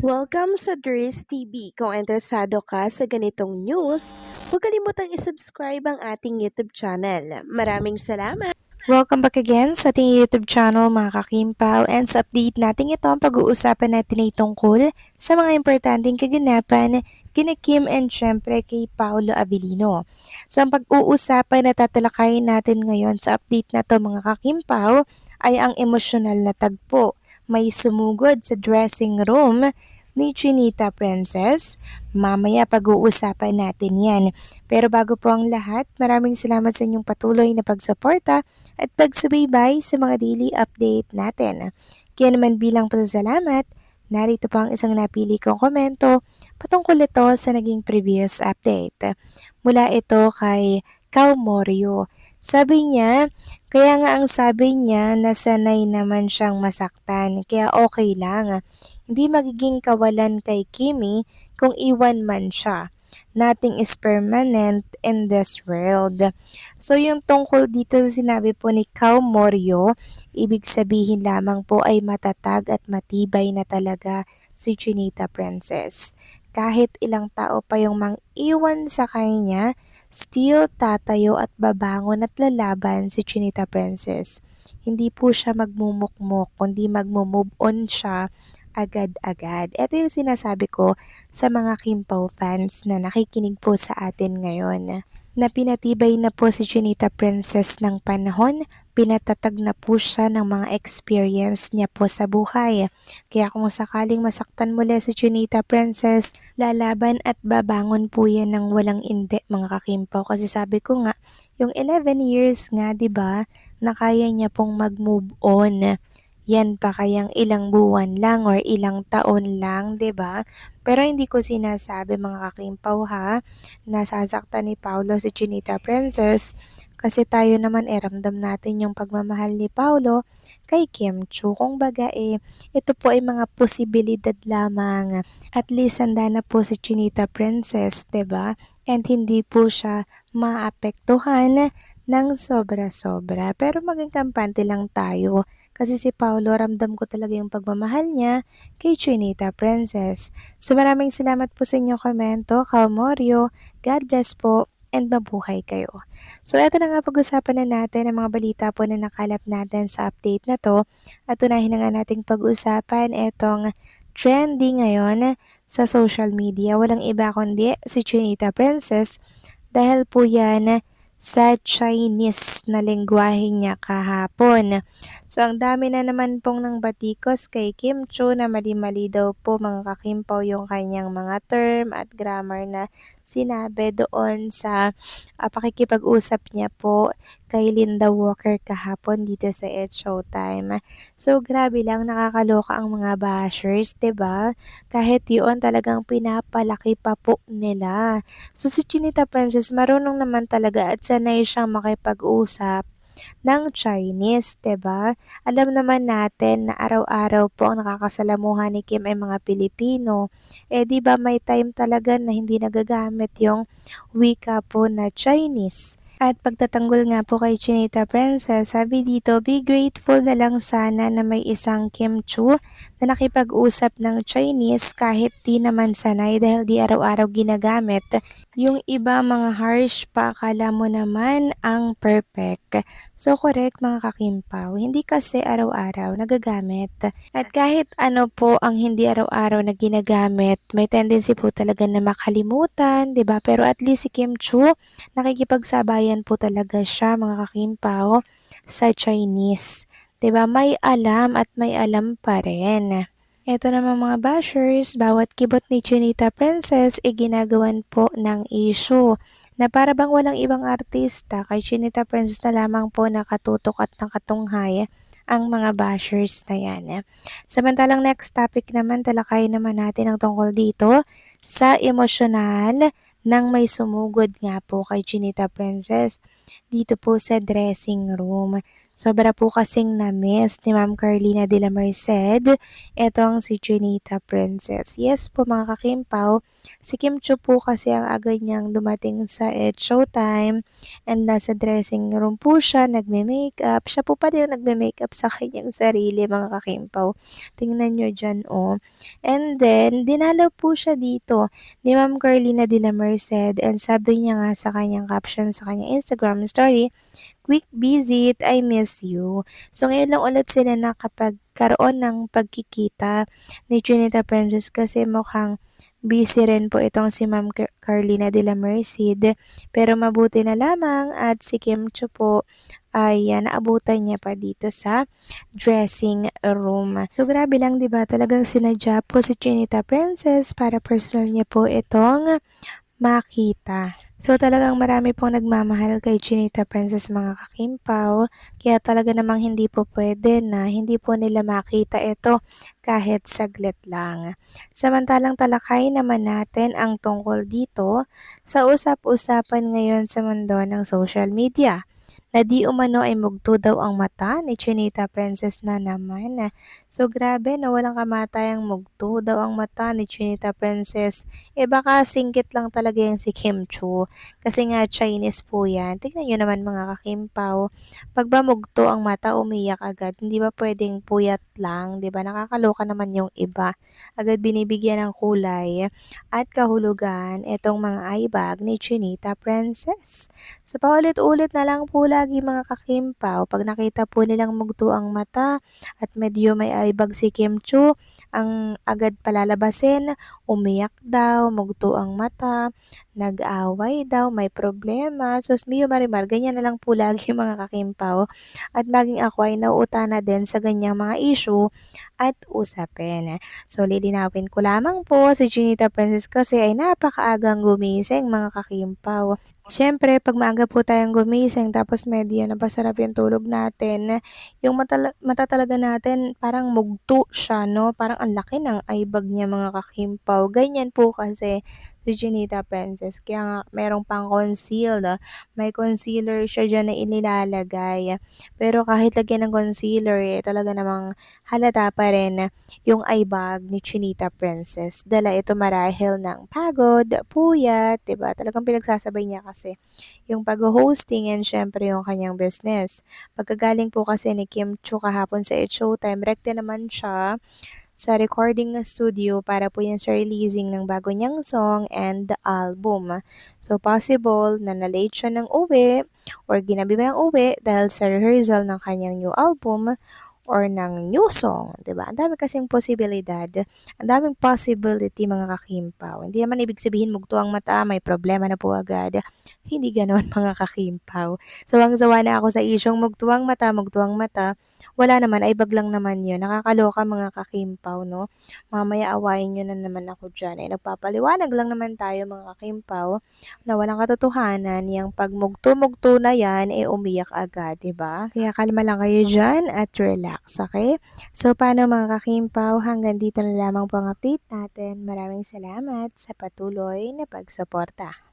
Welcome sa Dries TV. Kung interesado ka sa ganitong news, huwag kalimutang isubscribe ang ating YouTube channel. Maraming salamat! Welcome back again sa ating YouTube channel mga kakimpaw, and sa update natin ito ang pag-uusapan natin ay tungkol sa mga importanteng kaganapan kina Kim and syempre kay Paolo Abilino. So ang pag-uusapan na tatalakayin natin ngayon sa update na to mga kakimpaw ay ang emosyonal na tagpo. May sumugod sa dressing room ni Chinita Princess. Mamaya pag-uusapan natin yan. Pero bago po ang lahat, maraming salamat sa inyong patuloy na pagsuporta at pagsubaybay sa mga daily update natin. Kaya naman bilang pasasalamat, narito po ang isang napili kong komento patungkol ito sa naging previous update. Mula ito kay Kao Morio. Sabi niya, kaya nga ang sabi niya nasanay naman siyang masaktan, kaya okay lang. Hindi magiging kawalan kay Kimi kung iwan man siya. Nothing is permanent in this world. So yung tungkol dito sa sinabi po ni Kao Morio, ibig sabihin lamang po ay matatag at matibay na talaga si Chinita Princess. Kahit ilang tao pa yung mang-iwan sa kanya, still tatayo at babangon at lalaban si Chinita Princess. Hindi po siya magmumukmok, kundi magmo-move on siya agad-agad. Ito yung sinasabi ko sa mga Kimpaw fans na nakikinig po sa atin ngayon. Na pinatibay na po si Chinita Princess ng panahon, pinatatag na po siya ng mga experience niya po sa buhay. Kaya kung sakaling masaktan muli si Chinita Princess, lalaban at babangon po yan ng walang indi mga kakimpaw. Kasi sabi ko nga, yung 11 years nga, 'di ba, na kaya niya pong mag-move on. Yan pa kayang ilang buwan lang or ilang taon lang, 'di ba? Pero hindi ko sinasabi mga kakimpaw ha, na sasaktan ni Paolo si Chinita Princess kasi tayo naman ramdam natin yung pagmamahal ni Paolo kay Kim Chu. Kung baga ito po ay mga posibilidad lamang. At least handa na po si Chinita Princess, 'di ba? And hindi po siya maapektuhan ng sobra-sobra. Pero maging kampante lang tayo. Kasi si Paolo, ramdam ko talaga yung pagmamahal niya kay Chinita Princess. So maraming salamat po sa inyong komento, Kalmorio. God bless po and mabuhay kayo. So eto na nga pag-usapan na natin ang mga balita po na nakalap natin sa update na to. At unahin na nga nating pag-usapan etong trending ngayon sa social media. Walang iba kundi si Chinita Princess dahil po yan sa Chinese na lengguwahe niya kahapon. So ang dami na naman pong nang batikos kay Kim Chu na mali-mali daw po mga kakimpaw yung kanyang mga term at grammar na sinabi doon sa pakikipag-usap niya po kay Linda Walker kahapon dito sa It's Showtime. So grabe lang, nakakaloka ang mga bashers, 'di ba? Kahit yun talagang pinapalaki pa po nila. So si Chinita Princess marunong naman talaga at sanay siyang makipag-usap ng Chinese, 'di ba? Alam naman natin na araw-araw po ang nakakasalamuha ni Kim ay mga Pilipino. 'Di ba may time talaga na hindi nagagamit yung wika po na Chinese. At pagtatanggol nga po kay Chinita Princess, sabi dito, be grateful na lang sana na may isang Kim Chu na nakipag-usap ng Chinese kahit di naman sanay dahil di araw-araw ginagamit. Yung iba mga harsh pa, akala mo naman ang perfect. So correct mga kakimpaw, hindi kasi araw-araw nagagamit. At kahit ano po ang hindi araw-araw na ginagamit, may tendency po talaga na makalimutan, 'di ba? Pero at least si Kim Chu, nakikipagsabayan po talaga siya mga kakimpaw sa Chinese. 'Di ba? May alam at may alam pa rin. Ito naman mga bashers, bawat kibot ni Chinita Princess ginagawan po ng issue na para bang walang ibang artista kay Chinita Princess na lamang po nakatutok at nakatunghay ang mga bashers na yan. Samantalang next topic naman, talakayin naman natin ang tungkol dito sa emosyonal nang may sumugod nga po kay Chinita Princess dito po sa dressing room. Sobra po kasing na-miss ni Ma'am Carlina de la Merced etong si Junita Princess. Yes po mga kakimpaw, si Kim Chiu po kasi ang agad niyang dumating sa It's Showtime and nasa dressing room po siya, nagme-makeup. Siya po pala yung nagme-makeup sa kanyang sarili mga kakimpaw. Tingnan nyo dyan oh. And then, dinalaw po siya dito ni Ma'am Carlina de la Merced and sabi niya nga sa kanyang caption sa kanyang Instagram story, "Quick visit, I miss you." So ngayon lang ulit sila nakapagkaroon ng pagkikita ni Trinita Princess kasi mukhang busy rin po itong si Ma'am Carlina de la Merced. Pero mabuti na lamang at si Kim Chiu po ay naabutan niya pa dito sa dressing room. So grabe lang 'di ba? Talagang sinadya po si Trinita Princess para personal niya po itong makita. So talagang marami pong nagmamahal kay Chinita Princess mga kakimpaw, kaya talaga namang hindi po pwede na hindi po nila makita ito kahit saglit lang. Samantalang talakay naman natin ang tungkol dito sa usap-usapan ngayon sa mundo ng social media na di umano ay mugto daw ang mata ni Chinita Princess na naman. So grabe na walang kamatayang mugto daw ang mata ni Chinita Princess. Baka singkit lang talaga yan si Kim Chiu. Kasi nga Chinese po yan. Tignan nyo naman mga kakimpaw. Pag ba mugto ang mata, umiyak agad. Hindi ba pwedeng puyat lang? Di ba? Nakakaloka naman yung iba. Agad binibigyan ng kulay at kahulugan itong mga eyebag ni Chinita Princess. So paulit-ulit na lang po lagi mga kakimpaw. Pag nakita po nilang mugto ang mata at medyo may eyebag si Kim Chiu, ang agad palalabasin, umiyak daw, mugto ang mata, nag-away daw, may problema. Sus mio marimar, ganyan na lang po lagi mga kakimpaw. At maging ako ay nauutana din sa ganyang mga issue at usapin. So lilinawin ko lamang po si Junita Princess kasi ay napakaagang gumising mga kakimpaw. Siyempre, pag maaga po tayong gumising tapos medyo napasarap yung tulog natin, yung mata talaga natin parang mugto siya, no? Parang ang laki ng eyebag niya mga kakimpaw. Ganyan po kasi si Junita Princess. Kaya nga, merong pang concealed. May concealer siya dyan na inilalagay. Pero kahit lagyan ng concealer, talaga namang halata pa rin yung eyebag ni Chinita Princess. Dala ito marahil ng pagod, puyat, 'di ba? Talagang pinagsasabay niya kasi yung pag-hosting and syempre yung kanyang business. Pagkagaling po kasi ni Kim Chiu kahapon sa It's Showtime, rekte naman siya sa recording studio para po yan sa releasing ng bago niyang song and the album. So possible na na-late siya ng uwi or ginabi ba ng uwi dahil sa rehearsal ng kanyang new album or ng new song, 'di ba? Ang dami kasing posibilidad, ang daming possibility mga kakimpaw. Hindi naman ibig sabihin mugto ang mata, may problema na po agad. Hindi ganoon mga kakimpaw. Sawang-sawa na ako sa isyong mugto ang mata. Wala naman, ay bag lang naman yun. Nakakaloka mga kakimpaw, no? Mamaya awayin nyo na naman ako dyan. Nagpapaliwanag lang naman tayo mga kakimpaw na walang katotohanan. Yung pagmugto-mugto na yan, umiyak agad, 'di ba? Kaya kalma lang kayo dyan at relax, okay? So, paano mga kakimpaw? Hanggang dito na lamang po ang update natin. Maraming salamat sa patuloy na pagsuporta.